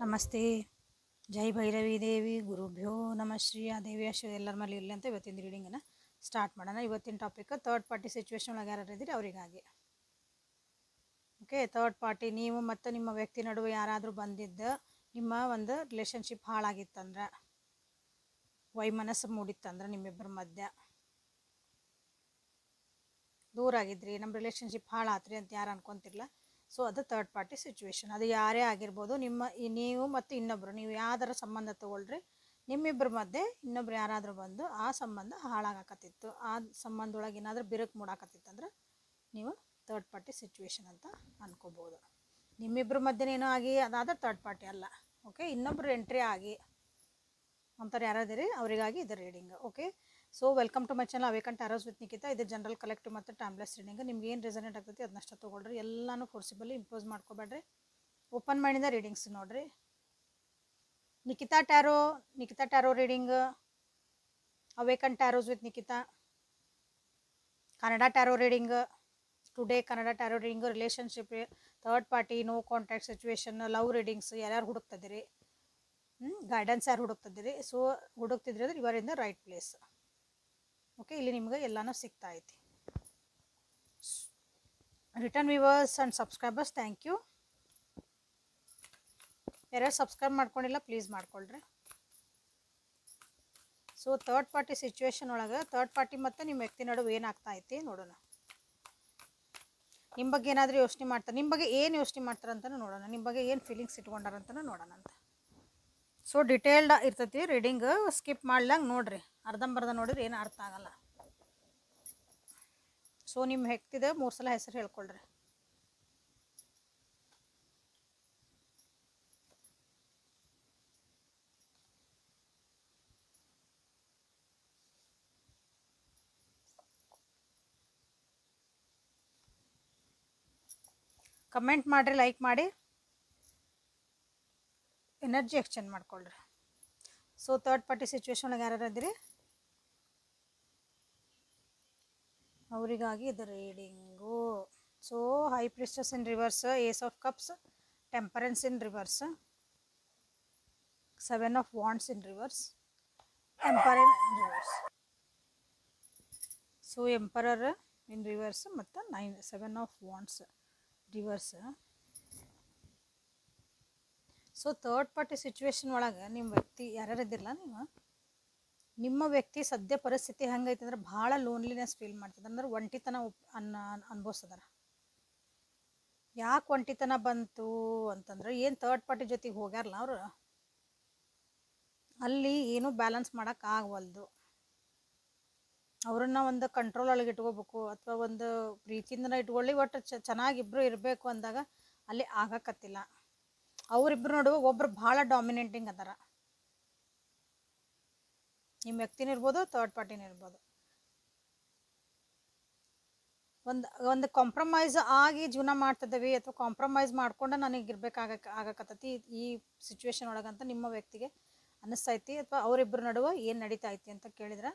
ನಮಸ್ತೆ. ಜೈ ಭೈರವಿ ದೇವಿ ಗುರುಭ್ಯೋ ನಮಃ ಶ್ರೀ ಆ ದೇವಿಯ ಶ್ರೀ ಎಲ್ಲರ ಮೇಲೆ ಇರಲಿ ಅಂತ ಇವತ್ತಿನ ರೀಡಿಂಗನ್ನು ಸ್ಟಾರ್ಟ್ ಮಾಡೋಣ. ಇವತ್ತಿನ ಟಾಪಿಕ್ ಥರ್ಡ್ ಪಾರ್ಟಿ ಸಿಚುವೇಶನ್ ಒಳಗೆ ಯಾರು ಇದ್ದೀರಿ ಅವರಿಗಾಗಿ. ಓಕೆ, ಥರ್ಡ್ ಪಾರ್ಟಿ ನೀವು ಮತ್ತು ನಿಮ್ಮ ವ್ಯಕ್ತಿ ನಡುವೆ ಯಾರಾದರೂ ಬಂದಿದ್ದು ನಿಮ್ಮ ಒಂದು ರಿಲೇಷನ್ಶಿಪ್ ಹಾಳಾಗಿತ್ತಂದ್ರೆ, ವೈಮನಸ್ಸು ಮೂಡಿತ್ತಂದ್ರೆ, ನಿಮ್ಮಿಬ್ಬರ ಮಧ್ಯ ದೂರ ಆಗಿದ್ರಿ, ನಮ್ಮ ರಿಲೇಷನ್ಶಿಪ್ ಹಾಳಾತ್ರಿ ಅಂತ ಯಾರು ಅನ್ಕೊಂತಿರ್ಲ. ಸೊ ಅದು ಥರ್ಡ್ ಪಾರ್ಟಿ ಸಿಚುವೇಶನ್. ಅದು ಯಾರೇ ಆಗಿರ್ಬೋದು, ನೀವು ಮತ್ತು ಇನ್ನೊಬ್ಬರು, ನೀವು ಯಾವ್ದಾರ ಸಂಬಂಧ ತೊಗೊಳ್ರಿ, ನಿಮ್ಮಿಬ್ಬರ ಮಧ್ಯೆ ಇನ್ನೊಬ್ರು ಯಾರಾದರೂ ಬಂದು ಆ ಸಂಬಂಧ ಹಾಳಾಗಕತ್ತಿತ್ತು, ಆ ಸಂಬಂಧದೊಳಗೆ ಏನಾದರೂ ಬಿರುಕು ಮೂಡಾಕತ್ತಿತ್ತಂದ್ರೆ ನೀವು ಥರ್ಡ್ ಪಾರ್ಟಿ ಸಿಚುವೇಶನ್ ಅಂತ ಅನ್ಕೋಬೋದು. ನಿಮ್ಮಿಬ್ಬರ ಮಧ್ಯೆನೇನೋ ಆಗಿ ಅದಾದ್ರೆ ಥರ್ಡ್ ಪಾರ್ಟಿ ಅಲ್ಲ. ಓಕೆ, ಇನ್ನೊಬ್ರು ಎಂಟ್ರಿ ಆಗಿ ಅಂತಾರೆ ಯಾರಾದಿರಿ ಅವರಿಗಾಗಿ ಇದು reading. Okay, so welcome to my channel awaken tarots with Nikita. ಇದು ಜನರಲ್ ಕಲೆಕ್ಟಿವ್ ಮತ್ತು ಟೈಮ್ಲೆಸ್ ರೀಡಿಂಗ್. ನಿಮ್ಗೆ ಏನು ರೆಸನೇಟ್ ಆಗ್ತೈತಿ ಅದನ್ನಷ್ಟು ತೊಗೊಳ್ರಿ, ಎಲ್ಲನೂ ಫೋರ್ಸಿಬಲಿ ಇಂಪೋಸ್ ಮಾಡ್ಕೋಬೇಡ್ರಿ, ಓಪನ್ ಮೈಂಡಿಂದ ರೀಡಿಂಗ್ಸ್ ನೋಡ್ರಿ. Nikita tarot reading, awaken tarots with Nikita, Kannada tarot reading. Today Kannada tarot reading, relationship, third party, no contact situation, love readings ಯಾರ್ಯಾರು ಹುಡುಕ್ತಿದ್ದೀರಿ, ಗೈಡೆನ್ಸ್ ಯಾರು ಹುಡುಕ್ತಿದ್ದೀರಿ. ಸೊ ಹುಡುಕ್ತಿದ್ರಿ ಅಂದ್ರೆ ಇವರ್ in the right place. Okay, ಇಲ್ಲಿ ನಿಮ್ಗೆ ಎಲ್ಲನೂ ಸಿಗ್ತಾ ಐತಿ. Return viewers and subscribers, thank you. ಯಾರ್ಯಾರು ಸಬ್ಸ್ಕ್ರೈಬ್ ಮಾಡ್ಕೊಂಡಿಲ್ಲ ಪ್ಲೀಸ್ ಮಾಡ್ಕೊಳ್ರಿ. ಸೊ ಥರ್ಡ್ ಪಾರ್ಟಿ ಸಿಚುವೇಶನ್ ಒಳಗೆ ಥರ್ಡ್ ಪಾರ್ಟಿ ಮತ್ತು ನಿಮ್ಮ ವ್ಯಕ್ತಿ ನಡುವೆ ಏನಾಗ್ತಾ ಐತಿ ನೋಡೋಣ. ನಿಮ್ಮ ಬಗ್ಗೆ ಏನಾದರೂ ಯೋಚನೆ ಮಾಡ್ತಾರೆ, ನಿಮ್ಮ ಬಗ್ಗೆ ಏನು ಯೋಚನೆ ಮಾಡ್ತಾರಂತನೂ ನೋಡೋಣ, ನಿಮ್ಮ ಬಗ್ಗೆ ಏನು ಫೀಲಿಂಗ್ಸ್ ಇಟ್ಕೊಂಡಾರಂತನೂ ನೋಡೋಣ ಅಂತ. ಸೊ ಡಿಟೇಲ್ಡ್ ಇರ್ತೈತಿ ರೀಡಿಂಗ್, ಸ್ಕಿಪ್ ಮಾಡ್ಲಂಗೆ ನೋಡ್ರಿ, ಅರ್ಧಂಬರ್ಧ ನೋಡಿದ್ರೆ ಏನು ಅರ್ಥ ಆಗಲ್ಲ. ಸೊ ನಿಮ್ಮ ವ್ಯಕ್ತಿದ 3 ಸಲ ಹೆಸರು ಹೇಳ್ಕೊಳ್ರಿ. ಕಮೆಂಟ್ ಮಾಡಿರಿ, ಲೈಕ್ ಮಾಡಿ, ಎನರ್ಜಿ ಎಕ್ಸ್ಚೇಂಜ್ ಮಾಡ್ಕೊಳ್ರಿ. ಸೊ ಥರ್ಡ್ ಪಾರ್ಟಿ ಸಿಚುವೇಶನ್ ಒಳಗೆ ಯಾರು ಇದ್ದೀರಿ ಅವರಿಗಾಗಿ ಇದು reading. So high priestess in reverse, ace of cups, temperance in reverse, 7 of wands in reverse, emperor in reverse. So emperor in reverse ಮತ್ತು 7 of wands reverse. So third party situation ಒಳಗೆ ನಿಮ್ಮ ವ್ಯಕ್ತಿ ಯಾರ್ಯಾರು ಇದ್ದಿರಲ್ಲ, ನಿಮ್ಮ ವ್ಯಕ್ತಿ ಸದ್ಯ ಪರಿಸ್ಥಿತಿ ಹೆಂಗೈತೆ ಅಂದ್ರೆ ಭಾಳ ಲೋನ್ಲಿನೆಸ್ ಫೀಲ್ ಮಾಡ್ತದೆ, ಅಂದ್ರೆ ಒಂಟಿತನ ಅನ್ಭವಿಸ್ತದಾರ. ಯಾಕೆ ಒಂಟಿತನ ಬಂತು ಅಂತಂದ್ರೆ, ಏನು ಥರ್ಡ್ ಪಾರ್ಟಿ ಜೊತೆಗೆ ಹೋಗ್ಯಾರಲ್ಲ ಅವರು, ಅಲ್ಲಿ ಏನೂ ಬ್ಯಾಲೆನ್ಸ್ ಮಾಡೋಕೆ ಆಗವಲ್ದು. ಅವ್ರನ್ನ ಒಂದು ಕಂಟ್ರೋಲ್ ಒಳಗೆ ಇಟ್ಕೋಬೇಕು ಅಥವಾ ಒಂದು ಪ್ರೀತಿಯಿಂದ ಇಟ್ಕೊಳ್ಳಿ, ಒಟ್ಟು ಚೆನ್ನಾಗಿಬ್ರು ಇರಬೇಕು ಅಂದಾಗ ಅಲ್ಲಿ ಆಗಕತ್ತಿಲ್ಲ. ಅವರಿಬ್ರು ನಡುವೆ ಒಬ್ರು ಭಾಳ ಡಾಮಿನೆಂಟಿಂಗ್ ಅದಾರ. ನಿಮ್ಮ ವ್ಯಕ್ತಿನೂ ಇರ್ಬೋದು, ಥರ್ಡ್ ಪಾರ್ಟಿನೂ ಇರ್ಬೋದು. ಒಂದು ಕಾಂಪ್ರಮೈಸ್ ಆಗಿ ಜೀವನ ಮಾಡ್ತಿದ್ದೀವಿ ಅಥವಾ ಕಾಂಪ್ರಮೈಸ್ ಮಾಡ್ಕೊಂಡು ನನಗೆ ಆಗಕತ್ತೈತಿ ಈ ಸಿಚುವೇಶನ್ ಒಳಗಂತ ನಿಮ್ಮ ವ್ಯಕ್ತಿಗೆ ಅನ್ನಿಸ್ತೈತಿ. ಅಥವಾ ಅವರಿಬ್ಬರ ನಡುವೆ ಏನು ನಡೀತಾ ಐತಿ ಅಂತ ಕೇಳಿದ್ರೆ,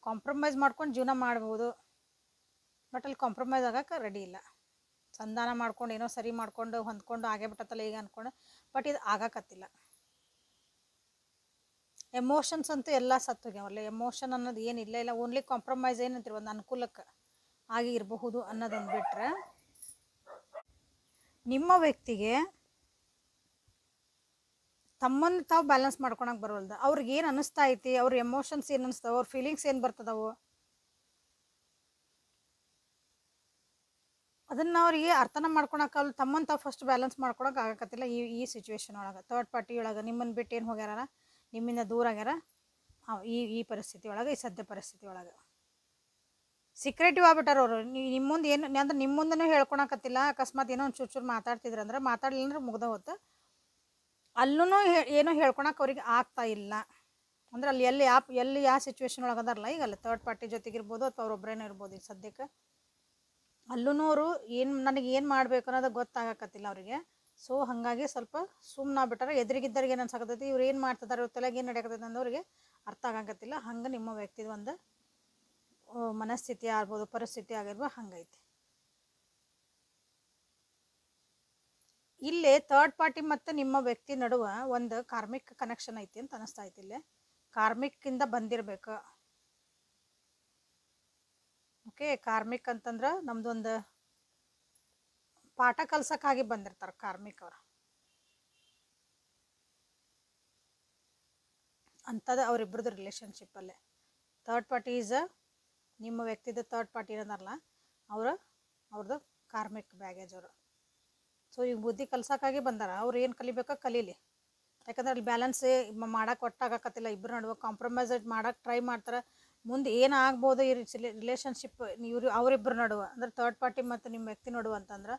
ಕಾಂಪ್ರಮೈಸ್ ಮಾಡ್ಕೊಂಡು ಜೀವನ ಮಾಡ್ಬೋದು, ಬಟ್ ಅಲ್ಲಿ ಕಾಂಪ್ರಮೈಸ್ ಆಗಕ್ಕೆ ರೆಡಿ ಇಲ್ಲ. ಸಂಧಾನ ಮಾಡ್ಕೊಂಡು ಏನೋ ಸರಿ ಮಾಡ್ಕೊಂಡು ಹೊಂದ್ಕೊಂಡು ಆಗೇ ಬಿಟ್ಟತ್ತಲ್ಲ ಈಗ ಅಂದ್ಕೊಂಡು, ಬಟ್ ಇದು ಆಗಕತ್ತಿಲ್ಲ. ಎಮೋಷನ್ಸ್ ಅಂತೂ ಎಲ್ಲ ಸತ್ತೋಗ್ಯಾವಲ್ಲ, ಎಮೋಷನ್ ಅನ್ನೋದು ಏನಿಲ್ಲ, ಓನ್ಲಿ ಕಾಂಪ್ರಮೈಸ್ ಏನಂತೀರಿ ಒಂದು ಅನುಕೂಲಕ್ಕೆ ಆಗಿ ಇರಬಹುದು ಅನ್ನೋದೊಂದು ಬಿಟ್ಟರೆ, ನಿಮ್ಮ ವ್ಯಕ್ತಿಗೆ ತಮ್ಮನ್ನು ತಾವು ಬ್ಯಾಲೆನ್ಸ್ ಮಾಡ್ಕೊಳಕ್ಕೆ ಬರೋಲ್ದು. ಅವ್ರಿಗೆ ಏನು ಅನ್ನಿಸ್ತಾ ಐತಿ, ಅವ್ರ ಎಮೋಷನ್ಸ್ ಏನು ಅನ್ನಿಸ್ತಾವೆ, ಅವ್ರ ಫೀಲಿಂಗ್ಸ್ ಏನು ಬರ್ತದವು, ಅದನ್ನು ಅವ್ರಿಗೆ ಅರ್ಥನ ಮಾಡ್ಕೊಳಕ್ಕೆ ತಮ್ಮನ್ನು ತಾವು ಫಸ್ಟ್ ಬ್ಯಾಲೆನ್ಸ್ ಮಾಡ್ಕೊಳಕ್ಕೆ ಆಗಕತ್ತಿಲ್ಲ ಈ ಸಿಚುವೇಶನ್ ಒಳಗೆ. ಥರ್ಡ್ ಪಾರ್ಟಿ ಒಳಗೆ ನಿಮ್ಮನ್ನು ಬಿಟ್ಟು ಏನು ಹೋಗ್ಯಾರ, ನಿಮ್ಮಿಂದ ದೂರ ಆಗ್ಯಾರ. ಈ ಪರಿಸ್ಥಿತಿ ಒಳಗೆ, ಈ ಸದ್ಯ ಪರಿಸ್ಥಿತಿ ಒಳಗೆ ಸೀಕ್ರೆಟಿವ್ ಆಗ್ಬಿಟ್ಟಾರ ಅವರು. ನಿಮ್ಮ ಮುಂದೆ ಏನು ಅಂದ್ರೆ ನಿಮ್ಮ ಮುಂದೆನೂ ಹೇಳ್ಕೊಳಕತ್ತಿಲ್ಲ. ಅಕಸ್ಮಾತ್ ಏನೋ ಒಂದು ಚೂರು ಮಾತಾಡ್ತಿದ್ರು ಅಂದ್ರೆ ಮಾತಾಡಲಿಲ್ಲ ಅಂದ್ರೆ ಮುಗ್ದ ಹೋತು. ಅಲ್ಲೂ ಏನೋ ಹೇಳ್ಕೊಳಕ್ಕೆ ಅವ್ರಿಗೆ ಆಗ್ತಾ ಇಲ್ಲ. ಅಂದ್ರೆ ಅಲ್ಲಿ ಎಲ್ಲಿ ಯಾವ ಸಿಚುವೇಶನ್ ಒಳಗೆ ಅದಾರಲ್ಲ ಈಗ, ಅಲ್ಲಿ ಥರ್ಡ್ ಪಾರ್ಟಿ ಜೊತೆಗಿರ್ಬೋದು ಅಥವಾ ಅವ್ರೊಬ್ಬರೇನೋ ಇರ್ಬೋದು. ಈಗ ಸದ್ಯಕ್ಕೆ ಅಲ್ಲೂ ಅವರು ನನಗೆ ಏನು ಮಾಡಬೇಕು ಅನ್ನೋದು ಗೊತ್ತಾಗಕತ್ತಿಲ್ಲ ಅವರಿಗೆ. ಸೊ ಹಾಗಾಗಿ ಸ್ವಲ್ಪ ಸುಮ್ಮನಾಗ್ಬಿಟ್ಟಾರೆ. ಎದುರಿಗಿದ್ದರಿಗೆ ಏನು ಅನ್ಸಕತ್ತೈತಿ, ಇವ್ರು ಏನು ಮಾಡ್ತಿದ್ದಾರೆ, ಇವ್ರ ತಲೆಗೆ ಏನು ನಡೆಯಕತ್ತೈತಿ ಅನ್ನೋರಿಗೆ ಅರ್ಥ ಆಗಕತ್ತಿಲ್ಲ. ಹಂಗೆ ನಿಮ್ಮ ವ್ಯಕ್ತಿದ ಒಂದು ಮನಸ್ಥಿತಿ ಆಗ್ಬೋದು, ಪರಿಸ್ಥಿತಿ ಆಗಿರ್ಬೋದು, ಹಂಗೈತಿ. ಇಲ್ಲೇ ಥರ್ಡ್ ಪಾರ್ಟಿ ಮತ್ತು ನಿಮ್ಮ ವ್ಯಕ್ತಿ ನಡುವ ಒಂದು ಕಾರ್ಮಿಕ್ ಕನೆಕ್ಷನ್ ಐತಿ ಅಂತ ಅನಿಸ್ತಾ ಐತಿ. ಇಲ್ಲೇ ಕಾರ್ಮಿಕ್ಕಿಂದ ಬಂದಿರಬೇಕು. ಓಕೆ, ಕಾರ್ಮಿಕ್ ಅಂತಂದ್ರೆ ನಮ್ದೊಂದು ಪಾಠ ಕಲ್ಸಕ್ಕಾಗಿ ಬಂದಿರ್ತಾರೆ ಕಾರ್ಮಿಕ್ ಅವರು. ಅಂಥದ್ದು ಅವರಿಬ್ಬರದ್ದು ರಿಲೇಷನ್ಶಿಪ್ಪಲ್ಲೇ ಥರ್ಡ್ ಪಾರ್ಟಿ ಈಸ್ ನಿಮ್ಮ ವ್ಯಕ್ತಿದ ಥರ್ಡ್ ಪಾರ್ಟಿ ಏನದಾರಲ್ಲ ಅವ್ರದ್ದು ಕಾರ್ಮಿಕ್ ಬ್ಯಾಗೇಜ್ ಅವರು. ಸೊ ಈಗ ಬುದ್ಧಿ ಕಲ್ಸಕ್ಕಾಗಿ ಬಂದಾರ. ಅವ್ರು ಏನು ಕಲಿಬೇಕೋ ಕಲೀಲಿ. ಯಾಕಂದ್ರೆ ಅಲ್ಲಿ ಬ್ಯಾಲೆನ್ಸ್ ಮಾಡಕ್ಕೆ ಒಟ್ಟಾಗಕತ್ತಿಲ್ಲ. ಇಬ್ಬರು ನಡುವೆ ಕಾಂಪ್ರಮೈಸ್ ಮಾಡಕ್ಕೆ ಟ್ರೈ ಮಾಡ್ತಾರೆ. ಮುಂದೆ ಏನಾಗ್ಬೋದು ಈ ರಿಲೇಷನ್ಶಿಪ್ ಅವರಿಬ್ಬರು ನಡುವೆ, ಅಂದ್ರೆ ಥರ್ಡ್ ಪಾರ್ಟಿ ಮತ್ತು ನಿಮ್ಮ ವ್ಯಕ್ತಿ ನಡುವೆ ಅಂತಂದ್ರೆ,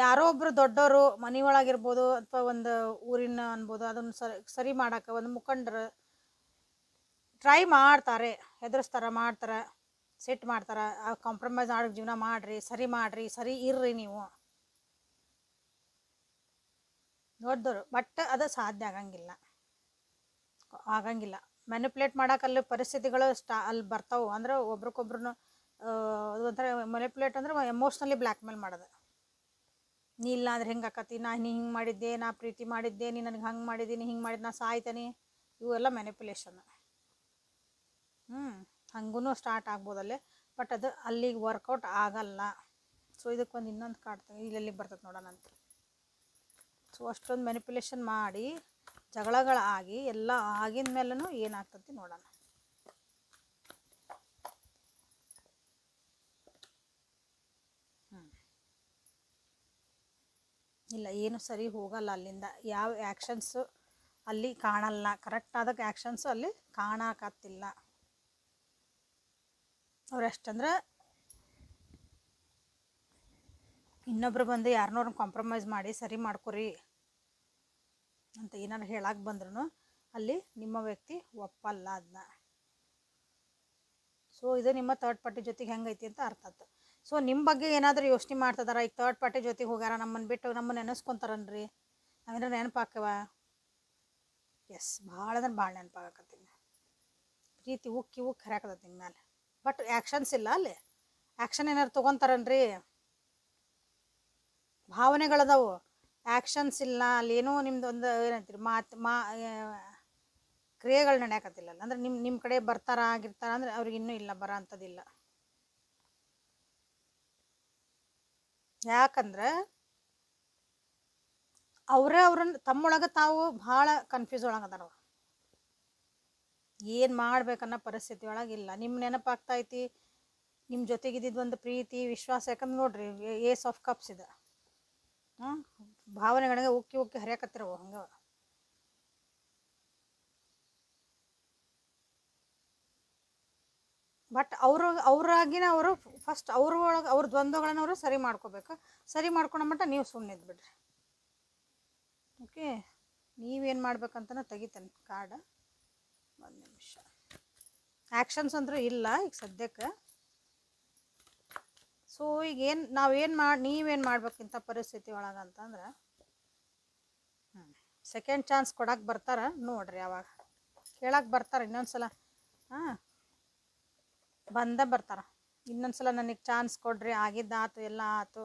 ಯಾರೋ ಒಬ್ಬರು ದೊಡ್ಡವರು ಮನೆ ಒಳಗಿರ್ಬೋದು ಅಥವಾ ಒಂದು ಊರಿನ ಅನ್ಬೋದು, ಅದನ್ನು ಸರಿ ಮಾಡೋಕೆ ಒಂದು ಮುಖಂಡರು ಟ್ರೈ ಮಾಡ್ತಾರೆ, ಮಾಡ್ತಾರೆ, ಸೆಟ್ ಮಾಡ್ತಾರೆ. ಕಾಂಪ್ರಮೈಸ್ ಮಾಡೋಕೆ ಜೀವನ ಮಾಡಿರಿ, ಸರಿ ಇರ್ರಿ ನೀವು ದೊಡ್ಡವರು. ಬಟ್ ಅದು ಸಾಧ್ಯ ಆಗಂಗಿಲ್ಲ. ಮ್ಯಾನಿಪ್ಯುಲೇಟ್ ಮಾಡೋಕ್ಕಲ್ಲಿ ಪರಿಸ್ಥಿತಿಗಳು ಅಲ್ಲಿ ಬರ್ತಾವೆ. ಅಂದ್ರೆ ಒಬ್ರಿಗೊಬ್ರು ಒಂಥರ ಮ್ಯಾನಿಪ್ಯುಲೇಟ್ ಅಂದ್ರೆ ಎಮೋಷ್ನಲಿ ಬ್ಲ್ಯಾಕ್ ಮೇಲ್ ಮಾಡೋದು. ನೀ ಇಲ್ಲ ಅಂದ್ರೆ ಹೆಂಗೆ ಆಕತಿ, ನೀ ಹಿಂಗೆ ಮಾಡಿದ್ದೆ, ನಾ ಪ್ರೀತಿ ಮಾಡಿದ್ದೆ, ನೀ ನನಗೆ ಹಂಗೆ ಮಾಡಿದ್ದೀನಿ, ಹಿಂಗೆ ಮಾಡಿದ್ದು ನಾ ಸಾಯ್ತಾನೆ, ಇವೆಲ್ಲ ಮ್ಯಾನಿಪ್ಯುಲೇಷನ್. ಹಂಗೂ ಸ್ಟಾರ್ಟ್ ಆಗ್ಬೋದಲ್ಲೇ. ಬಟ್ ಅದು ಅಲ್ಲಿಗೆ ವರ್ಕೌಟ್ ಆಗಲ್ಲ. ಸೊ ಇದಕ್ಕೊಂದು ಇನ್ನೊಂದು ಕಾಡ್ತದೆ, ಇಲ್ಲೆಲ್ಲಿಗೆ ಬರ್ತದೆ ನೋಡೋಣ ಅಂತ. ಸೊ ಅಷ್ಟೊಂದು ಮ್ಯಾನಿಪ್ಯುಲೇಷನ್ ಮಾಡಿ ಜಗಳಗಳಾಗಿ ಎಲ್ಲ ಆಗಿದ ಮೇಲೂ ಏನಾಗ್ತತಿ ನೋಡೋಣ. ಇಲ್ಲ, ಏನು ಸರಿ ಹೋಗಲ್ಲ. ಅಲ್ಲಿಂದ ಯಾವ ಆ್ಯಕ್ಷನ್ಸು ಅಲ್ಲಿ ಕಾಣಲ್ಲ. ಕರೆಕ್ಟ್ ಆದ ಆ್ಯಕ್ಷನ್ಸು ಅಲ್ಲಿ ಕಾಣಕತ್ತಿಲ್ಲ. ಅವ್ರು ಎಷ್ಟಂದ್ರೆ ಇನ್ನೊಬ್ರು ಬಂದು ಯಾರನ್ನೋರನ್ನ ಕಾಂಪ್ರಮೈಸ್ ಮಾಡಿ ಸರಿ ಮಾಡ್ಕೊರಿ ಅಂತ ಏನಾರು ಹೇಳಕ್ಕೆ ಬಂದ್ರೂ ಅಲ್ಲಿ ನಿಮ್ಮ ವ್ಯಕ್ತಿ ಒಪ್ಪಲ್ಲ ಅದನ್ನ. ಸೊ ಇದು ನಿಮ್ಮ ಥರ್ಡ್ ಪಾರ್ಟಿ ಜೊತೆಗೆ ಹೆಂಗೈತಿ ಅಂತ ಅರ್ಥ ಆಯ್ತು. ಸೊ ನಿಮ್ಮ ಬಗ್ಗೆ ಏನಾದರೂ ಯೋಚನೆ ಮಾಡ್ತಿದಾರ, ಈಗ ಥರ್ಡ್ ಪಾರ್ಟಿ ಜೊತೆಗೆ ಹೋಗ್ಯಾರ, ನಮ್ಮನ್ನು ಬಿಟ್ಟು ನಮ್ಮನ್ನು ನೆನೆಸ್ಕೊಂತಾರನ್ರಿ, ನಾವೇನಾರು ನೆನಪಾಕವ? ಎಸ್, ಭಾಳ ಅಂದ್ರೆ ಭಾಳ ನೆನಪಾಗಕತ್ತೀನಿ. ಪ್ರೀತಿ ಉಕ್ಕಿ ಹರಿಯಾಕತ್ತೈತಿ ನಿಮ್ಮ ಮೇಲೆ. ಬಟ್ ಆ್ಯಕ್ಷನ್ಸ್ ಇಲ್ಲ. ಅಲ್ಲಿ ಆ್ಯಕ್ಷನ್ ಏನಾರು ತೊಗೊತಾರನ್ರಿ? ಭಾವನೆಗಳದಾವು, ಆ್ಯಕ್ಷನ್ಸ್ ಇಲ್ಲ. ಅಲ್ಲಿ ಏನೋ ನಿಮ್ದು ಒಂದು ಏನಂತೀರಿ ಕ್ರಿಯೆಗಳು ನಡೆಯಕತ್ತಿಲ್ಲ. ಅಂದ್ರೆ ನಿಮ್ಮ ಕಡೆ ಆಗಿರ್ತಾರ ಅಂದ್ರೆ ಅವ್ರಿಗೆ ಇನ್ನೂ ಇಲ್ಲ, ಬರೋ ಅಂಥದ್ದಿಲ್ಲ. ಯಾಕಂದ್ರೆ ಅವ್ರನ್ನ ತಮ್ಮೊಳಗೆ ತಾವು ಭಾಳ ಕನ್ಫ್ಯೂಸ್ ಒಳಗದಾರ. ಅವ್ರು ಏನು ಮಾಡ್ಬೇಕನ್ನೋ ಪರಿಸ್ಥಿತಿ ಒಳಗಿಲ್ಲ. ನಿಮ್ಮ ನೆನಪಾಗ್ತಾ ಐತಿ, ನಿಮ್ಮ ಜೊತೆಗಿದ್ದಿದ್ದು ಒಂದು ಪ್ರೀತಿ ವಿಶ್ವಾಸ. ಯಾಕಂದ್ರೆ ನೋಡ್ರಿ, ಏಸ್ ಆಫ್ ಕಪ್ಸ್ ಇದೆ. ಭಾವನೆಗಳಿಗೆ ಉಕ್ಕಿ ಹರಿಯಾಕತ್ತಿರವು ಹಂಗೆ. ಬಟ್ ಅವ್ರಾಗಿನ ಅವರು ಫಸ್ಟ್ ಅವ್ರ ದ್ವಂದ್ವಗಳನ್ನ ಅವರು ಸರಿ ಮಾಡ್ಕೋಬೇಕು. ಸರಿ ಮಾಡ್ಕೊಂಡ ಮಟ್ಟ ನೀವು ಸುಮ್ಮನೆ ಇದ್ಬಿಡ್ರಿ. ಓಕೆ, ನೀವೇನು ಮಾಡ್ಬೇಕಂತನ ತೆಗಿತೇನೆ ಕಾರ್ಡ್. ಒಂದು ನಿಮಿಷ. ಆ್ಯಕ್ಷನ್ಸ್ ಅಂದರೂ ಇಲ್ಲ ಈಗ ಸದ್ಯಕ್ಕೆ. ಸೊ ಈಗ ನೀವೇನು ಮಾಡ್ಬೇಕಿಂತ ಪರಿಸ್ಥಿತಿ ಒಳಗಂತಂದ್ರೆ, ಸೆಕೆಂಡ್ ಚಾನ್ಸ್ ಕೊಡಕ್ಕೆ ಬರ್ತಾರ ನೋಡ್ರಿ. ಅವಾಗ ಕೇಳಕ್ಕೆ ಬರ್ತಾರೆ ಇನ್ನೊಂದ್ಸಲ. ಬರ್ತಾರ ಇನ್ನೊಂದ್ಸಲ, ನನಗೆ ಚಾನ್ಸ್ ಕೊಡ್ರಿ, ಆಗಿದ್ದಾತು, ಎಲ್ಲ ಆತು.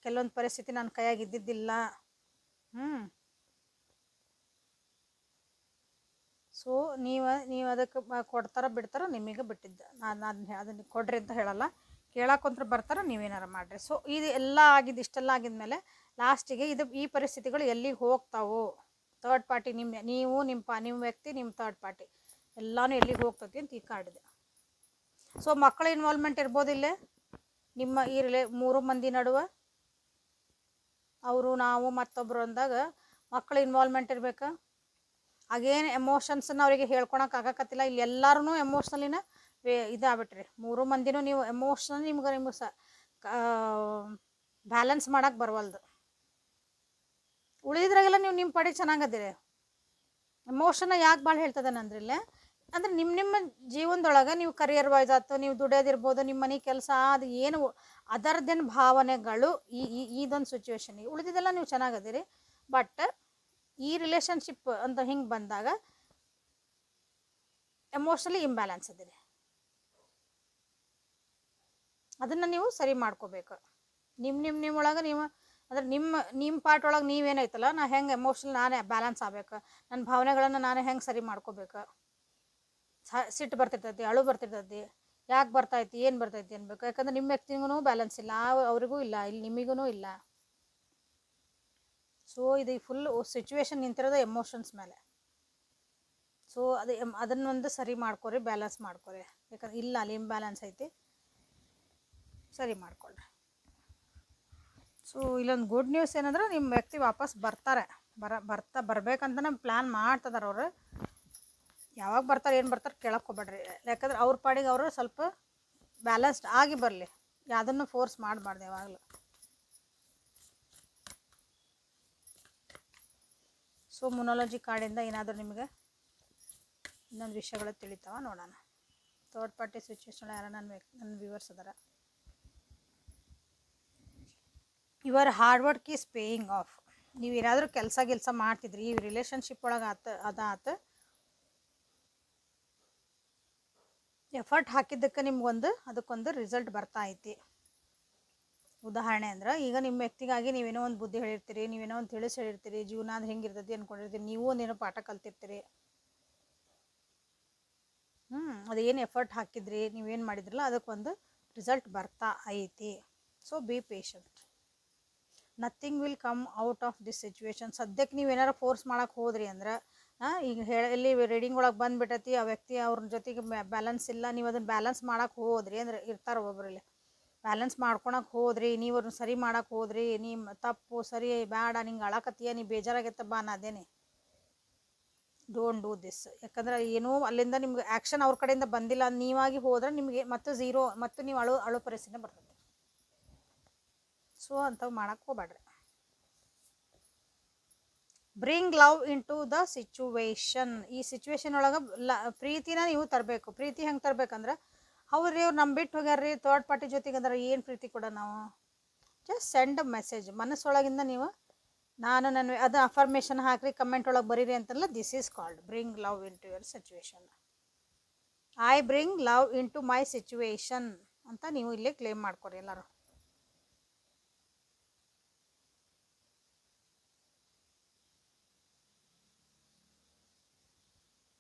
ಕೆಲವೊಂದು ಪರಿಸ್ಥಿತಿ ನನ್ನ ಕೈಯಾಗ ಇದ್ದಿದ್ದಿಲ್ಲ. ಸೊ ನೀವು ಅದಕ್ಕೆ ಕೊಡ್ತಾರ ಬಿಡ್ತಾರ ನಿಮಗೆ ಬಿಟ್ಟಿದ್ದ. ನಾನು ಅದನ್ನ ಕೊಡ್ರಿ ಅಂತ ಹೇಳಲ್ಲ, ಕೇಳಕ್ಕಂತ್ರ ಬರ್ತಾರ, ನೀವೇನಾರ ಮಾಡಿರಿ. ಸೊ ಇದು ಎಲ್ಲ ಇಷ್ಟೆಲ್ಲ ಆಗಿದ್ಮೇಲೆ ಲಾಸ್ಟಿಗೆ ಈ ಪರಿಸ್ಥಿತಿಗಳು ಎಲ್ಲಿಗೆ ಹೋಗ್ತಾವು? ಥರ್ಡ್ ಪಾರ್ಟಿ, ನಿಮ್ಮ ವ್ಯಕ್ತಿ, ನಿಮ್ಮ ಥರ್ಡ್ ಪಾರ್ಟಿ ಎಲ್ಲನೂ ಎಲ್ಲಿಗೆ ಹೋಗ್ತತಿ ಅಂತ ಈ ಕಾರ್ಡಿದೆ. ಸೊ ಮಕ್ಕಳ ಇನ್ವಾಲ್ವ್ಮೆಂಟ್ ಇರ್ಬೋದಿಲ್ಲೇ ನಿಮ್ಮ ಈ ಮೂರು ಮಂದಿ ನಡುವೆ. ಅವರು ನಾವು ಮತ್ತೊಬ್ರು ಅಂದಾಗ ಮಕ್ಕಳ ಇನ್ವಾಲ್ವ್ಮೆಂಟ್ ಇರ್ಬೇಕು. ಅಗೇನ್ ಎಮೋಷನ್ಸನ್ನ ಅವರಿಗೆ ಹೇಳ್ಕೊಳಕ್ಕೆ ಆಗಕತ್ತಿಲ್ಲ. ಇಲ್ಲಿ ಎಲ್ಲರೂ ಎಮೋಷ್ನಲಿನ ಇದಾಗ್ಬಿಟ್ರಿ. ಮೂರು ಮಂದಿನೂ ನೀವು ಎಮೋಷ್ನಲ್ ನಿಮ್ಗೆ ಬ್ಯಾಲೆನ್ಸ್ ಮಾಡಕ್ಕೆ ಬರವಲ್ದು. ಉಳಿದ್ರಾಗೆಲ್ಲ ನೀವು ನಿಮ್ಮ ಪಡಿ ಚೆನ್ನಾಗದಿರಿ. ಎಮೋಷನ್ನ ಯಾಕೆ ಭಾಳ ಹೇಳ್ತದೇನಂದ್ರಿಲ್ಲ, ಅಂದ್ರೆ ನಿಮ್ಮ ಜೀವನದೊಳಗೆ ನೀವು ಕರಿಯರ್ ವೈಸ್ ಆಯ್ತು, ನೀವು ದುಡಿಯೋದಿರ್ಬೋದು, ನಿಮ್ಮ ಮನೆ ಕೆಲಸ, ಅದು ಏನು ಅದರದ್ದೇನು ಭಾವನೆಗಳು ಇದೊಂದು ಸಿಚುವೇಶನ್ಗೆ ಉಳಿದಿದ್ದೆಲ್ಲ ನೀವು ಚೆನ್ನಾಗದಿರಿ. ಬಟ್ ಈ ರಿಲೇಷನ್ಶಿಪ್ ಅಂತ ಹಿಂಗೆ ಬಂದಾಗ ಎಮೋಷ್ನಲಿ ಇಂಬ್ಯಾಲೆನ್ಸ್ ಅದಿರಿ. ಅದನ್ನು ನೀವು ಸರಿ ಮಾಡ್ಕೋಬೇಕು. ನಿಮ್ಮೊಳಗೆ ನೀವು ಅಂದ್ರೆ ನಿಮ್ಮ ಪಾರ್ಟ್ ಒಳಗೆ ನೀವೇನೈತಲ್ಲ, ನಾ ಹೆಂಗೆ ಎಮೋಷ್ನಲ್ ನಾನೇ ಬ್ಯಾಲೆನ್ಸ್ ಆಗ್ಬೇಕು, ನನ್ನ ಭಾವನೆಗಳನ್ನು ನಾನೇ ಹೆಂಗೆ ಸರಿ ಮಾಡ್ಕೋಬೇಕು. ಸಿಟ್ಟು ಬರ್ತಿರ್ತೈತಿ, ಅಳು ಬರ್ತಿರ್ತೈತಿ, ಯಾಕೆ ಬರ್ತೈತಿ, ಏನು ಬರ್ತೈತಿ ಅನ್ಬೇಕು. ಯಾಕಂದ್ರೆ ನಿಮ್ಮ ವ್ಯಕ್ತಿಗೂ ಬ್ಯಾಲೆನ್ಸ್ ಇಲ್ಲ, ಅವ್ರಿಗೂ ಇಲ್ಲ, ಇಲ್ಲಿ ನಿಮಗೂ ಇಲ್ಲ. ಸೊ ಇದು ಫುಲ್ ಸಿಚುವೇಶನ್ ನಿಂತಿರೋದು ಎಮೋಷನ್ಸ್ ಮೇಲೆ. ಸೊ ಅದನ್ನೊಂದು ಸರಿ ಮಾಡ್ಕೊರಿ, ಬ್ಯಾಲೆನ್ಸ್ ಮಾಡ್ಕೊರಿ. ಯಾಕಂದ್ರೆ ಇಲ್ಲ ಅಲ್ಲಿ ಇಂಬ್ಯಾಲೆನ್ಸ್ ಐತಿ, ಸರಿ ಮಾಡ್ಕೊಳ್ರಿ. ಸೊ ಇಲ್ಲೊಂದು ಗುಡ್ ನ್ಯೂಸ್ ಏನಂದ್ರೆ ನಿಮ್ಮ ವ್ಯಕ್ತಿ ವಾಪಸ್ ಬರ್ತಾರೆ. ಬರ್ಬೇಕಂತನೇ ಪ್ಲ್ಯಾನ್ ಮಾಡ್ತಿದಾರೆ ಅವರು. ಯಾವಾಗ ಬರ್ತಾರೆ ಏನು ಬರ್ತಾರೆ ಕೇಳಕ್ಕೆ ಹೋಗ್ಬೇಡ್ರಿ. ಯಾಕಂದ್ರೆ ಅವ್ರ ಪಾಡಿಗೆ ಅವರು ಸ್ವಲ್ಪ ಬ್ಯಾಲೆನ್ಸ್ಡ್ ಆಗಿ ಬರಲಿ, ಯಾವುದನ್ನು ಫೋರ್ಸ್ ಮಾಡಬಾರ್ದು ಯಾವಾಗಲೂ. ಸೊ ಮೊನಾಲಜಿ ಕಾರ್ಡಿಂದ ಏನಾದರೂ ನಿಮಗೆ ಇನ್ನೊಂದು ವಿಷಯಗಳು ತಿಳಿತಾವ ನೋಡೋಣ. ಥರ್ಡ್ ಪಾರ್ಟಿ ಸಿಚುವೇಶನ್ ಯಾರು ನನ್ನ ವ್ಯೂವರ್ಸ್ ಅದಾರ. Your hard work is paying of. ನೀವು ಏನಾದರೂ ಕೆಲಸ ಮಾಡ್ತಿದ್ರಿ, ಈ ರಿಲೇಷನ್ಶಿಪ್ ಒಳಗೆ ಆತು ಎಫರ್ಟ್ ಹಾಕಿದ್ದಕ್ಕೆ ನಿಮ್ಗೊಂದು ಅದಕ್ಕೊಂದು ರಿಸಲ್ಟ್ ಬರ್ತಾ ಐತಿ. ಉದಾಹರಣೆ ಅಂದ್ರೆ, ಈಗ ನಿಮ್ಮ ವ್ಯಕ್ತಿಗಾಗಿ ನೀವೇನೋ ಒಂದು ಬುದ್ಧಿ ಹೇಳಿರ್ತೀರಿ, ನೀವೇನೋ ಒಂದು ತಿಳಿಸಿ ಹೇಳಿರ್ತೀರಿ, ಜೀವನ ಅಂದ್ರೆ ಹೆಂಗಿರ್ತೈತಿ ಅಂದ್ಕೊಂಡಿರ್ತೀರಿ, ನೀವು ಒಂದೇನೋ ಪಾಠ ಕಲ್ತಿರ್ತೀರಿ. ಅದೇನು ಎಫರ್ಟ್ ಹಾಕಿದ್ರಿ, ನೀವೇನು ಮಾಡಿದ್ರಲ್ಲ ಅದಕ್ಕೊಂದು ರಿಸಲ್ಟ್ ಬರ್ತಾ ಐತಿ. So B patient. Nothing will come out of this situation. ಸದ್ಯಕ್ಕೆ ನೀವು ಏನಾರು ಫೋರ್ಸ್ ಮಾಡಕ್ಕೆ ಹೋದ್ರಿ ಅಂದ್ರೆ, ಈಗ ಎಲ್ಲಿ ರೀಡಿಂಗ್ ಒಳಗೆ ಬಂದುಬಿಟ್ಟೈತಿ, ಆ ವ್ಯಕ್ತಿ ಅವ್ರ ಜೊತೆಗೆ ಬ್ಯಾಲೆನ್ಸ್ ಇಲ್ಲ, ನೀವು ಅದನ್ನು ಬ್ಯಾಲೆನ್ಸ್ ಮಾಡಕ್ಕೆ ಹೋದ್ರಿ ಅಂದ್ರೆ, ಇರ್ತಾರೆ ಒಬ್ಬರಲ್ಲಿ ಬ್ಯಾಲೆನ್ಸ್ ಮಾಡ್ಕೊಳಕ್ಕೆ ಹೋದ್ರಿ, ನೀವು ಅವ್ರನ್ನ ಸರಿ ಮಾಡಕ್ಕೆ ಹೋದ್ರಿ, ನಿಮ್ಮ ತಪ್ಪು ಸರಿ ಬೇಡ, ನಿಂಗೆ ಅಳಕತ್ತೀಯ, ನೀ ಬೇಜಾರಾಗೈತೆ ಬಾ ಅನ್ನೋದೇನೆ. Don't do this. ಯಾಕಂದ್ರೆ ಏನೋ ಅಲ್ಲಿಂದ ನಿಮ್ಗೆ ಆ್ಯಕ್ಷನ್ ಅವ್ರ ಕಡೆಯಿಂದ ಬಂದಿಲ್ಲ, ನೀವಾಗಿ ಹೋದ್ರೆ ನಿಮಗೆ ಮತ್ತೆ ಝೀರೋ, ಮತ್ತು ನೀವು ಅಳು ಪರಿಸ್ಥಿತಿ ಬರ್ತದೆ. ಸೊ ಅಂಥವು ಮಾಡಕ್ಕೆ ಹೋಗ್ಬೇಡ್ರಿ. Bring love into the situation. ಈ ಸಿಚುವೇಶನ್ ಒಳಗೆ ಪ್ರೀತಿನ ನೀವು ತರಬೇಕು. ಪ್ರೀತಿ ಹೆಂಗೆ ತರಬೇಕಂದ್ರೆ, ಅವ್ರು ನಮ್ಮ ಬಿಟ್ಟು ಹೋಗ್ಯಾರ್ರಿ ಥರ್ಡ್ ಪಾರ್ಟಿ ಜೊತೆಗೆ ಅಂದ್ರೆ ಏನು ಪ್ರೀತಿ ಕೂಡ ನಾವು ಜಸ್ಟ್ ಸೆಂಡ್ ಅ ಮೆಸೇಜ್. ಮನಸ್ಸೊಳಗಿಂದ ನೀವು ನಾನು ಅದು ಅಫರ್ಮೇಷನ್ ಹಾಕ್ರಿ, ಕಮೆಂಟ್ ಒಳಗೆ ಬರೀರಿ ಅಂತಲ್ಲ. This is called bring love into your situation. I bring love into my situation ಅಂತ ನೀವು ಇಲ್ಲೇ ಕ್ಲೇಮ್ ಮಾಡ್ಕೊರಿ ಎಲ್ಲರೂ.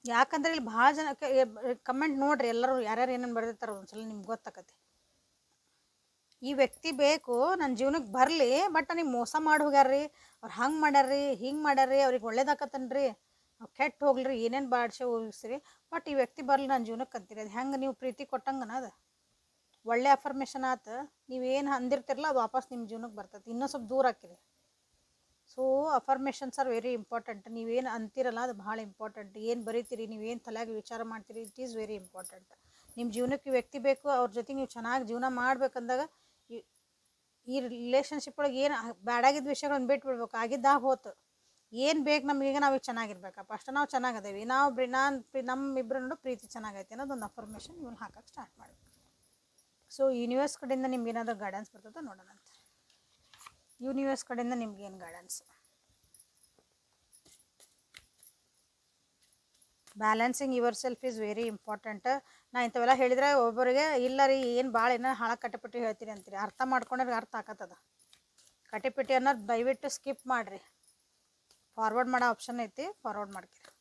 ಯಾಕಂದ್ರೆ ಇಲ್ಲಿ ಭಾಳ ಜನ ಕಮೆಂಟ್ ನೋಡ್ರಿ, ಎಲ್ಲರೂ ಯಾರ್ಯಾರು ಏನೇನು ಬರೆದಿರ್ತಾರೆ ಒಂದ್ಸಲ ನಿಮ್ಗೆ ಗೊತ್ತಾಕತಿ. ಈ ವ್ಯಕ್ತಿ ಬೇಕು ನನ್ನ ಜೀವನಕ್ಕೆ ಬರಲಿ, ಬಟ್ ನನಗೆ ಮೋಸ ಮಾಡಿ ಹೋಗ್ಯಾರ್ರಿ, ಅವ್ರು ಹಂಗೆ ಮಾಡ್ಯಾರ್ರಿ, ಹಿಂಗೆ ಮಾಡ್ಯಾರ್ರಿ, ಅವ್ರಿಗೆ ಒಳ್ಳೇದಾಕತ್ತನ್ರಿ, ಅವ್ರು ಕೆಟ್ಟು ಹೋಗ್ಲಿ, ಏನೇನು ಬಾಡ್ಸೆ ಹೋಗಿಸ್ರಿ, ಬಟ್ ಈ ವ್ಯಕ್ತಿ ಬರಲಿ ನನ್ನ ಜೀವನಕ್ಕೆ ಅಂತೀರಿ. ಅದು ಹೆಂಗೆ ನೀವು ಪ್ರೀತಿ ಕೊಟ್ಟಂಗನ ಅದು ಒಳ್ಳೆ ಅಫರ್ಮೇಷನ್ ಆತು. ನೀವೇನು ಅಂದಿರ್ತಿರಲ್ಲ ಅದು ವಾಪಸ್ ನಿಮ್ಮ ಜೀವನಕ್ಕೆ ಬರ್ತೈತಿ. ಇನ್ನೂ ಸ್ವಲ್ಪ ದೂರ ಹಾಕಿರಿ. So affirmations are very important. ನೀವೇನು ಅಂತಿರಲ್ಲ ಅದು ಭಾಳ ಇಂಪಾರ್ಟೆಂಟ್. ಏನು ಬರೀತೀರಿ, ನೀವೇನು ತಲೆಯಾಗಿ ವಿಚಾರ ಮಾಡ್ತೀರಿ, ಇಟ್ ಈಸ್ ವೆರಿ ಇಂಪಾರ್ಟೆಂಟ್. ನಿಮ್ಮ ಜೀವನಕ್ಕೆ ವ್ಯಕ್ತಿ ಬೇಕು, ಅವ್ರ ಜೊತೆ ನೀವು ಚೆನ್ನಾಗಿ ಜೀವನ ಮಾಡ್ಬೇಕಂದಾಗ ಈ ರಿಲೇಷನ್ಶಿಪ್ ಒಳಗೆ ಏನು ಬ್ಯಾಡಾಗಿದ್ದ ವಿಷಯಗಳನ್ನ ಬಿಟ್ಬಿಡ್ಬೇಕು. ಆಗಿದ್ದಾಗ ಹೋತು. ಏನು ಬೇಕು ನಮಗೀಗ, ನಾವೀಗ ಚೆನ್ನಾಗಿರ್ಬೇಕಪ್ಪ, ಅಷ್ಟು ನಾವು ಚೆನ್ನಾಗದೇವಿ, ನಮ್ಮಿಬ್ಬರು ನೋಡು ಪ್ರೀತಿ ಚೆನ್ನಾಗೈತೆ ಅನ್ನೋದೊಂದು ಅಫರ್ಮೇಷನ್ ಇವನ್ನ ಹಾಕಕ್ಕೆ ಸ್ಟಾರ್ಟ್ ಮಾಡಬೇಕು. ಸೊ ಯೂನಿವರ್ಸ್ ಕಡೆಯಿಂದ ನಿಮ್ಗೆ ಏನಾದರೂ ಗೈಡೆನ್ಸ್ ಬರ್ತದೆ ನೋಡೋಣ ಅಂತ. ಯೂನಿವರ್ಸ್ ಕಡೆಯಿಂದ ನಿಮ್ಗೆ ಏನು guidance? Balancing your self is very important. ನಾ ಇಂಥವೆಲ್ಲ ಹೇಳಿದ್ರೆ ಒಬ್ಬರಿಗೆ ಇಲ್ಲ ರೀ ಏನು ಭಾಳ ಏನೋ ಹಾಳ ಕಟ್ಟೆಪಟ್ಟಿ ಹೇಳ್ತೀರಿ ಅಂತೀರಿ. ಅರ್ಥ ಮಾಡ್ಕೊಂಡ್ರೆ ಅರ್ಥ ಆಕತ್ತದ. ಕಟ್ಟೆಪಟ್ಟಿ ಅನ್ನೋದು ದಯವಿಟ್ಟು ಸ್ಕಿಪ್ ಮಾಡಿರಿ. ಫಾರ್ವರ್ಡ್ ಮಾಡೋ ಆಪ್ಷನ್ ಐತಿ, ಫಾರ್ವರ್ಡ್ ಮಾಡ್ತೀರಿ.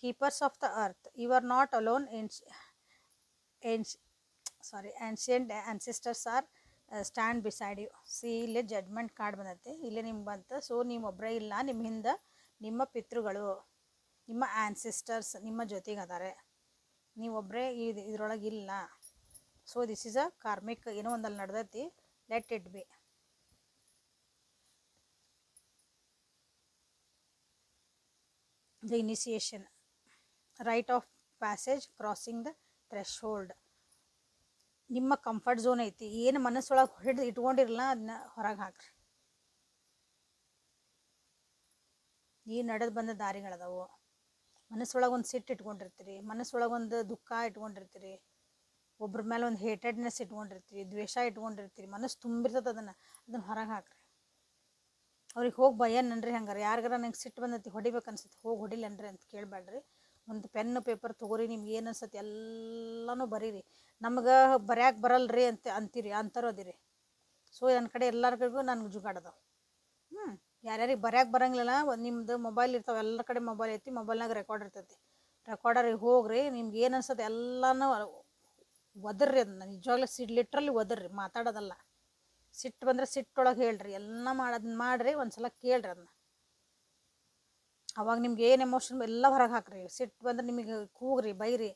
Keepers of the earth, you are not alone. ancient ancestors are stand beside you. See ಇಲ್ಲೇ ಜಡ್ಮೆಂಟ್ ಕಾರ್ಡ್ ಬಂದೈತಿ, ಇಲ್ಲೇ ನಿಮ್ಗೆ ಬಂತು. ಸೊ ನೀವು ಒಬ್ಬರೇ ಇಲ್ಲ, ನಿಮ್ಮ ಹಿಂದೆ ನಿಮ್ಮ ಪಿತೃಗಳು, ನಿಮ್ಮ ಆ್ಯನ್ಸಿಸ್ಟರ್ಸ್ ನಿಮ್ಮ ಜೊತೆಗೆ ಅದಾರೆ. ನೀವೊಬ್ಬರೇ ಇದ್ರೊಳಗೆ ಇಲ್ಲ. So this is a karmic, ಏನೋ ಒಂದಲ್ಲಿ ನಡೆದೈತಿ. Let it be. The initiation, rite of passage, crossing the threshold. ನಿಮ್ಮ ಕಂಫರ್ಟ್ ಝೋನ್ ಐತಿ, ಏನು ಮನಸ್ಸೊಳಗೆ ಹಿಡಿದು ಇಟ್ಕೊಂಡಿರಲ್ಲ ಅದನ್ನ ಹೊರಗೆ ಹಾಕ್ರಿ. ಈ ನಡೆದು ಬಂದ ದಾರಿಗಳದಾವು. ಮನಸ್ಸೊಳಗೆ ಒಂದು ಸಿಟ್ಟು ಇಟ್ಕೊಂಡಿರ್ತೀರಿ, ಮನಸ್ಸೊಳಗೆ ಒಂದು ದುಃಖ ಇಟ್ಕೊಂಡಿರ್ತೀರಿ, ಒಬ್ರ ಮೇಲೆ ಒಂದು ಹೇಟೆಡ್ನೆಸ್ ಇಟ್ಕೊಂಡಿರ್ತೀರಿ, ದ್ವೇಷ ಇಟ್ಕೊಂಡಿರ್ತೀರಿ, ಮನಸ್ಸು ತುಂಬಿರ್ತದೆ. ಅದನ್ನು ಹೊರಗೆ ಹಾಕ್ರಿ. ಅವ್ರಿಗೆ ಹೋಗಿ ಭಯನ್ರಿ ಹಂಗಾರೆ. ಯಾರಿಗಾರ ನಂಗೆ ಸಿಟ್ಟು ಬಂದೈತಿ ಹೊಡಿಬೇಕು ಅನ್ಸುತ್ತೆ, ಹೋಗಿ ಹೊಡಿಲನ್ರಿ ಅಂತ ಕೇಳಬೇಡ್ರಿ. ಒಂದು ಪೆನ್ ಪೇಪರ್ ತೊಗೊರಿ, ನಿಮ್ಗೆ ಏನು ಅನ್ಸತ್ತೆ ಎಲ್ಲನೂ ಬರೀರಿ. ನಮ್ಗೆ ಬರ್ಯಾಕೆ ಬರಲ್ರಿ ಅಂತೀರಿ, ಅಂತಾರೋ ಅದಿರಿ. ಸೊ ನನ್ನ ಕಡೆ ಎಲ್ಲರಿಗೂ ನನಗೆ ಜುಗಾಡದವ. ಯಾರ್ಯಾರಿಗೆ ಬರ್ಯಾಕೆ ಬರಂಗಿಲ್ಲ, ನಿಮ್ದು ಮೊಬೈಲ್ ಇರ್ತಾವೆ, ಎಲ್ಲರ ಕಡೆ ಮೊಬೈಲ್ ಐತಿ, ಮೊಬೈಲ್ನಾಗ ರೆಕಾರ್ಡ್ ಇರ್ತೈತಿ. ರೆಕಾರ್ಡರಿಗೆ ಹೋಗ್ರಿ, ನಿಮ್ಗೆ ಏನು ಅನ್ಸತ್ತೆ ಎಲ್ಲನೂ ಒದರ್ರಿ. ಅದನ್ನ ನಿಜವಾಗ್ಲೂ ಲಿಟ್ರಲಿ ಒದರ್ರಿ, ಮಾತಾಡೋದಲ್ಲ. ಸಿಟ್ಟು ಬಂದರೆ ಸಿಟ್ಟೊಳಗೆ ಹೇಳ್ರಿ, ಎಲ್ಲ ಮಾಡೋದನ್ನ ಮಾಡಿರಿ, ಒಂದ್ಸಲ ಕೇಳ್ರಿ ಅದನ್ನ. ಅವಾಗ ನಿಮ್ಗೆ ಏನು ಎಮೋಷನ್ ಎಲ್ಲ ಹೊರಗೆ ಹಾಕ್ರಿ. ಸಿಟ್ಟು ಬಂದ್ರೆ ನಿಮಗೆ ಕೂಗ್ರಿ, ಬೈರಿ,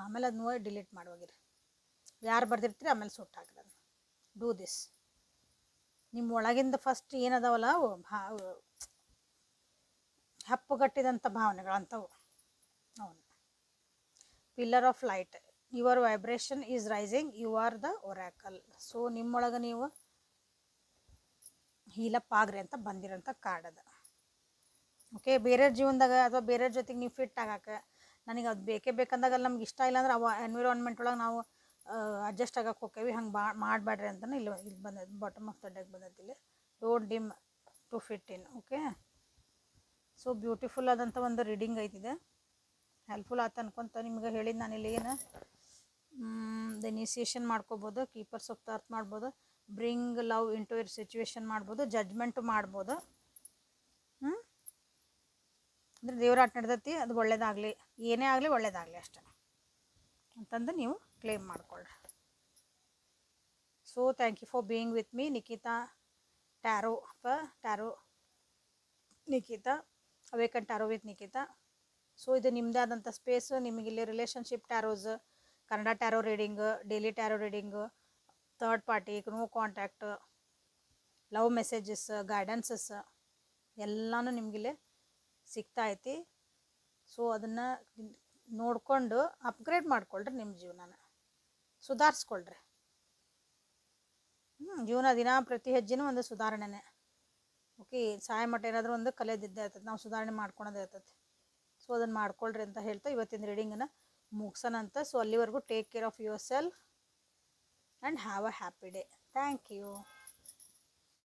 ಆಮೇಲೆ ಅದನ್ನ ಡಿಲೀಟ್ ಮಾಡೋಗಿರಿ. ಯಾರು ಬರ್ದಿರ್ತೀರಿ ಆಮೇಲೆ ಸುಟ್ಟು ಹಾಕ್ರಿ. ಅದನ್ನ ಡೂ ದಿಸ್. ನಿಮ್ಮ ಒಳಗಿಂದ ಫಸ್ಟ್ ಏನದಾವಲ್ಲ ಅವು ಹೆಪ್ಪುಗಟ್ಟಿದಂಥ ಭಾವನೆಗಳಂಥವು ಅವನು. Pillar of light, your vibration is rising, you are the oracle. So ನಿಮ್ಮೊಳಗೆ ನೀವು ಹೀಲಪ್ ಆಗ್ರಿ ಅಂತ ಬಂದಿರೋಂಥ ಕಾರ್ಡ್ ಅದ. ಓಕೆ, ಬೇರೆಯವ್ರ ಜೀವನದಾಗ ಅಥವಾ ಬೇರೆಯವ್ರ ಜೊತೆಗೆ ನೀವು ಫಿಟ್ ಆಗಕ್ಕೆ, ನನಗೆ ಅದು ಬೇಕೇ ಬೇಕಂದಾಗ ಅಲ್ಲಿ ನಮ್ಗೆ ಇಷ್ಟ ಇಲ್ಲ ಅಂದ್ರೆ ಅವ ಎನ್ವಿರಾನ್ಮೆಂಟ್ ಒಳಗೆ ನಾವು ಅಡ್ಜಸ್ಟ್ ಆಗಕ್ಕೆ ಹೋಗ್ತೇವೆ. ಹಂಗೆ ಮಾಡಬೇಡ್ರಿ ಅಂತಲೇ ಇಲ್ಲಿ ಬಂದೈತೆ, ಬಾಟಮ್ ಆಫ್ ದ ಡೆಕ್ ಬಂದೈತಿ ಇಲ್ಲಿ. Don't dim to fit in. Okay, so beautiful ಆದಂಥ ಒಂದು ರೀಡಿಂಗ್ ಐತಿದೆ. ಹೆಲ್ಪ್ಫುಲ್ ಆಯ್ತು ಅನ್ಕೊಂತ ನಿಮ್ಗೆ ಹೇಳಿದ್ದು ನಾನು ಇಲ್ಲಿ ಏನು ದ ಇನಿಸಿಯೇಷನ್ ಮಾಡ್ಕೋಬೋದು, ಕೀಪರ್ಸ್ ಆಫ್ ದ ಅರ್ತ್ ಮಾಡ್ಬೋದು, bring love into your situation ಮಾಡ್ಬೋದು, ಜಡ್ಜ್ಮೆಂಟು ಮಾಡ್ಬೋದು. ಅಂದರೆ ದೇವ್ರ ಆಟ ನಡೆದೈತಿ, ಅದು ಒಳ್ಳೇದಾಗಲಿ, ಏನೇ ಆಗಲಿ ಒಳ್ಳೇದಾಗಲಿ ಅಷ್ಟೇ ಅಂತಂದು ನೀವು ಕ್ಲೇಮ್ ಮಾಡ್ಕೊಳ್ರಿ. So thank you for being with me, Nikhita tarot ಅಥವಾ tarot Nikhita, awaken tarot with Nikhita. So ಇದು ನಿಮ್ಮದೇ ಆದಂಥ ಸ್ಪೇಸು. ನಿಮಗಿಲ್ಲಿ relationship tarots, Kannada tarot reading, daily tarot reading, third party, no contact, love messages, guidances ಎಲ್ಲನೂ ನಿಮಗಿಲ್ಲಿ ಸಿಗ್ತಾ ಐತಿ. ಸೊ ಅದನ್ನು ನೋಡಿಕೊಂಡು ಅಪ್ಗ್ರೇಡ್ ಮಾಡ್ಕೊಳ್ರಿ, ನಿಮ್ಮ ಜೀವನನ ಸುಧಾರಿಸ್ಕೊಳ್ರಿ. ಜೀವನ ದಿನ ಪ್ರತಿ ಹೆಜ್ಜೆನೂ ಒಂದು ಸುಧಾರಣೆನೇ. ಓಕೆ, ಸಾಯ ಮಟ್ಟ ಏನಾದರೂ ಒಂದು ಕಲಿಯೋದಿದ್ದೇ ಇರ್ತೈತೆ, ನಾವು ಸುಧಾರಣೆ ಮಾಡ್ಕೊಳೋದೇ ಇರ್ತೈತೆ. ಸೊ ಅದನ್ನು ಮಾಡ್ಕೊಳ್ರಿ ಅಂತ ಹೇಳ್ತಾ ಇವತ್ತಿನ ರೀಡಿಂಗನ್ನು ಮುಗಿಸೋಣ ಅಂತ. ಸೊ ಅಲ್ಲಿವರೆಗೂ take care of yourself and have a happy day. Thank you.